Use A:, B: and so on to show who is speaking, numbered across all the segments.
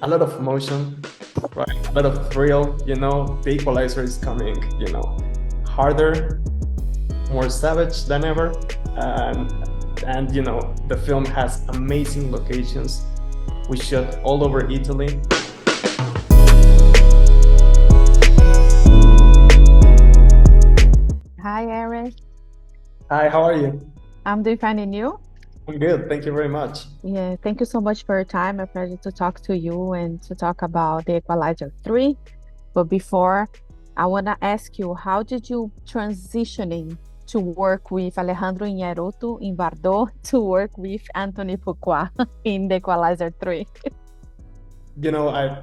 A: a lot of emotion, right? A lot of thrill, the equalizer is coming, harder, more savage than ever. And the film has amazing locations. We shot all over Italy.
B: Hi, Eric.
A: Hi, how are you?
B: I'm doing fine and you?
A: I'm good, thank you very much.
B: Yeah, thank you so much for your time. A pleasure to talk to you and to talk about the Equalizer 3. But before, I want to ask you, how did you transitioning to work with Alejandro Inarritu in Bardot to work with Antoine Fuqua in the Equalizer 3?
A: I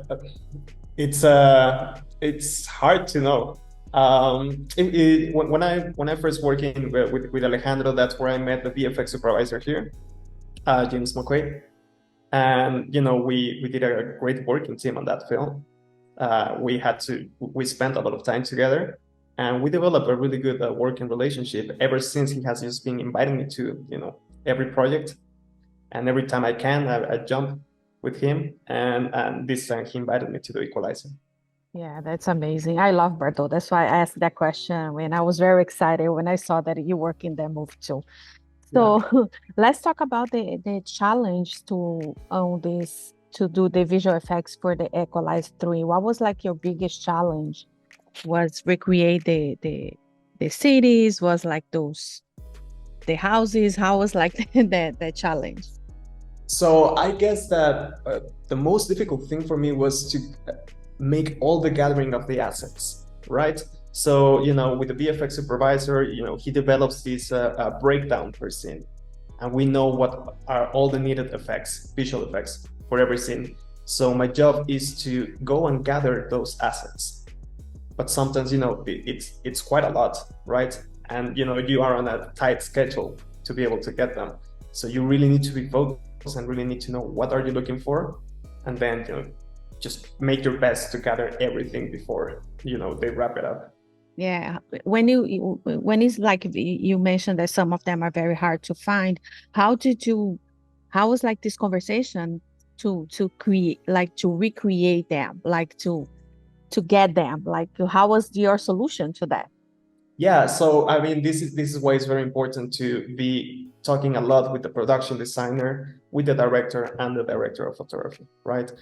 A: it's hard to know. When I first working with Alejandro, that's where I met the VFX supervisor here, James McQuaid. And we did a great working team on that film. We spent a lot of time together, and we developed a really good working relationship. Ever since, he has just been inviting me to every project, and every time I can, I jump with him. And this time he invited me to the Equalizer.
B: Yeah, that's amazing. I love Bardot. That's why I asked that question when I was very excited when I saw that you work in that movie too.
A: Yeah.
B: So let's talk about the challenge to own this to do the visual effects for the Equalize 3. What was like your biggest challenge? Was recreate the cities, was like those the houses? How was like the challenge?
A: So I guess that the most difficult thing for me was to make all the gathering of the assets, right? So, with the VFX supervisor, he develops this breakdown per scene. And we know what are all the needed effects, visual effects for every scene. So my job is to go and gather those assets. But sometimes, it's quite a lot, right? And, you are on a tight schedule to be able to get them. So you really need to be focused and really need to know what are you looking for. And then, just make your best to gather everything before they wrap it up.
B: Yeah, when it's like you mentioned that some of them are very hard to find, how was like this conversation to create like to recreate them, like to get them, like how was your solution to that?
A: Yeah, so I mean, this is why it's very important to be talking a lot with the production designer, with the director, and the director of photography, right?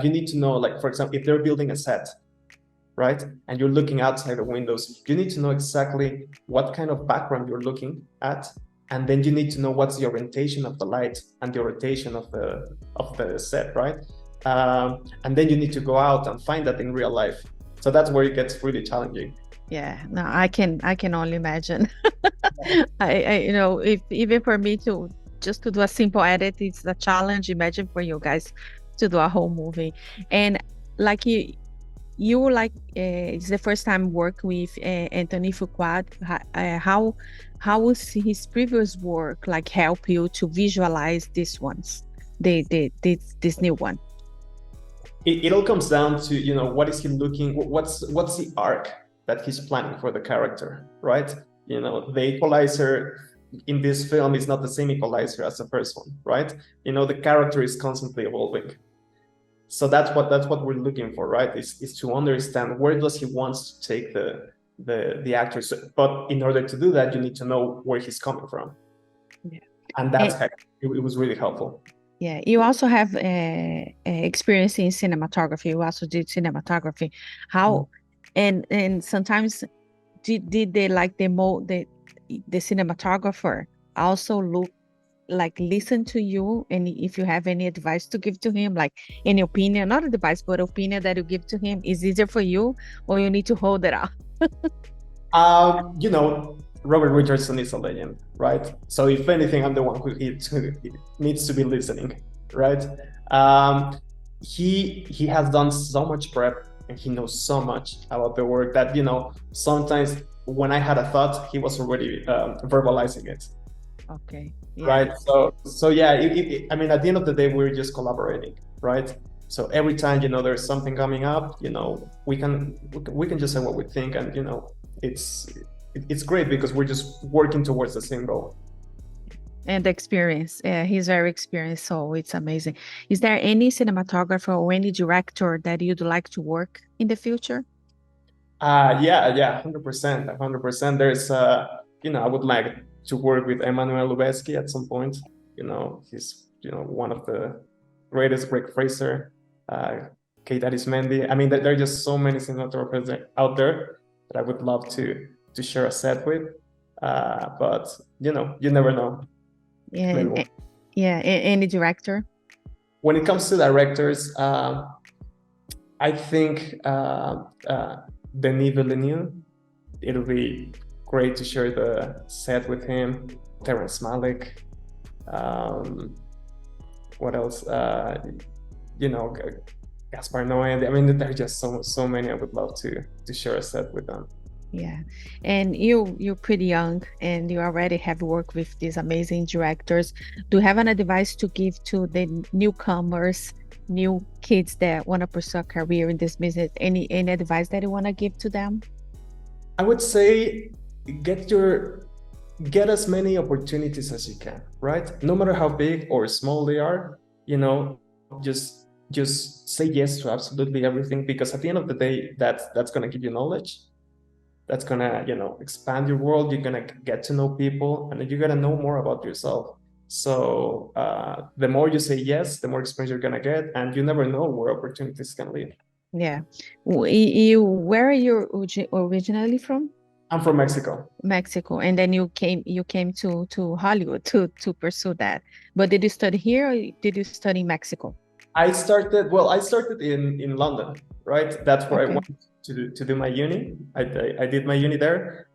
A: You need to know, like, for example, if they're building a set, right, and you're looking outside the windows, you need to know exactly what kind of background you're looking at, and then you need to know what's the orientation of the light and the orientation of the set, right? And then you need to go out and find that in real life. So that's where it gets really challenging.
B: Yeah, no, I can only imagine. If even for me to just to do a simple edit, it's a challenge. Imagine for you guys to do a whole movie. And like you like it's the first time work with Antoine Fuqua. How was his previous work like help you to visualize these ones, this new one?
A: It all comes down to what is he looking, what's the arc that he's planning for the character, right? The equalizer in this film is not the same equalizer as the first one, right? The character is constantly evolving. So that's what we're looking for, right? Is to understand where does he wants to take the actors. But in order to do that, you need to know where he's coming from.
B: Yeah.
A: And that's how it was really helpful.
B: Yeah, you also have experience in cinematography. You also did cinematography. How and sometimes did they like the cinematographer also look like listen to you, and if you have any advice to give to him, like any opinion, not advice but opinion that you give to him, is easier for you or you need to hold it out?
A: Robert Richardson is a legend, right? So if anything, I'm the one who needs to be listening, right? He has done so much prep and he knows so much about the work that sometimes when I had a thought, he was already verbalizing it.
B: Okay. Yeah.
A: Right. So yeah. I mean, at the end of the day, we're just collaborating, right? So every time there's something coming up, we can just say what we think, and it's great because we're just working towards the same goal.
B: And experience. He's very experienced, so it's amazing. Is there any cinematographer or any director that you'd like to work in the future?
A: Yeah, 100%, 100%. There's, I would like to work with Emmanuel Lubezki at some point. He's, one of the greatest. Greg Fraser, Kate Arismendi. I mean, there are just so many cinematographers out there that I would love to share a set with. But you never know.
B: Yeah, any director.
A: When it comes to directors, I think Denis Villeneuve. It'll be great to share the set with him. Terrence Malick. What else? Gaspar Noé. I mean, there are just so many. I would love to share a set with them.
B: Yeah, and you're pretty young, and you already have worked with these amazing directors. Do you have an advice to give to the newcomers, new kids that want to pursue a career in this business? Any advice that you want to give to them?
A: I would say get as many opportunities as you can, right? No matter how big or small they are, just say yes to absolutely everything, because at the end of the day, that's going to give you knowledge. That's going to, expand your world. You're going to get to know people, and you're going to know more about yourself. So the more you say yes, the more experience you're going to get, and you never know where opportunities can lead.
B: Yeah. Where are you originally from?
A: I'm from Mexico.
B: Mexico, and then you came to Hollywood to pursue that. But did you study here, or did you study in Mexico?
A: I started in London, right? That's where I went to do my uni. I did my uni there,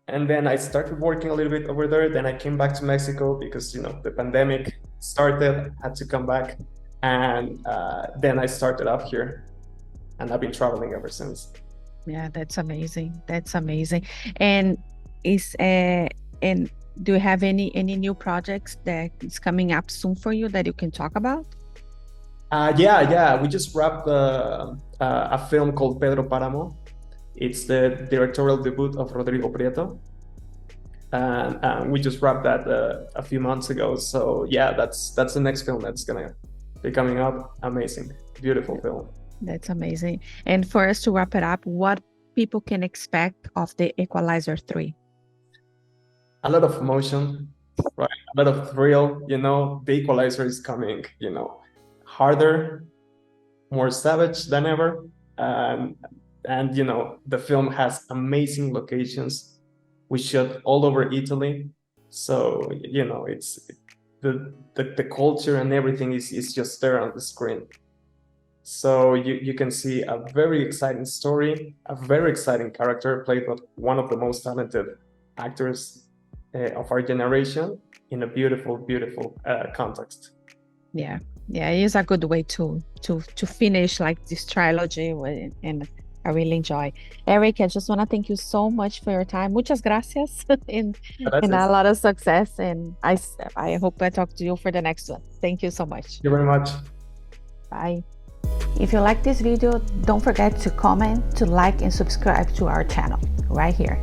A: and then I started working a little bit over there. Then I came back to Mexico because the pandemic started. Had to come back, and then I started up here, and I've been traveling ever since.
B: Yeah, that's amazing. That's amazing. And do you have any new projects that is coming up soon for you that you can talk about?
A: Yeah. We just wrapped a film called Pedro Páramo. It's the directorial debut of Rodrigo Prieto, and we just wrapped that a few months ago. So yeah, that's the next film that's gonna be coming up. Amazing, beautiful film.
B: That's amazing. And for us to wrap it up, what people can expect of the Equalizer 3?
A: A lot of emotion, right? A lot of thrill. The Equalizer is coming, harder, more savage than ever. And the film has amazing locations. We shot all over Italy. So, it's the culture and everything is just there on the screen. So you can see a very exciting story, a very exciting character played by one of the most talented actors of our generation in a beautiful, beautiful context.
B: Yeah, it is a good way to finish like this trilogy, and I really enjoy. Erick, I just want to thank you so much for your time. Muchas gracias, and a lot of success. And I hope I talk to you for the next one. Thank you so much.
A: Thank you very much.
B: Bye. If you like this video, don't forget to comment, to like, and subscribe to our channel right here.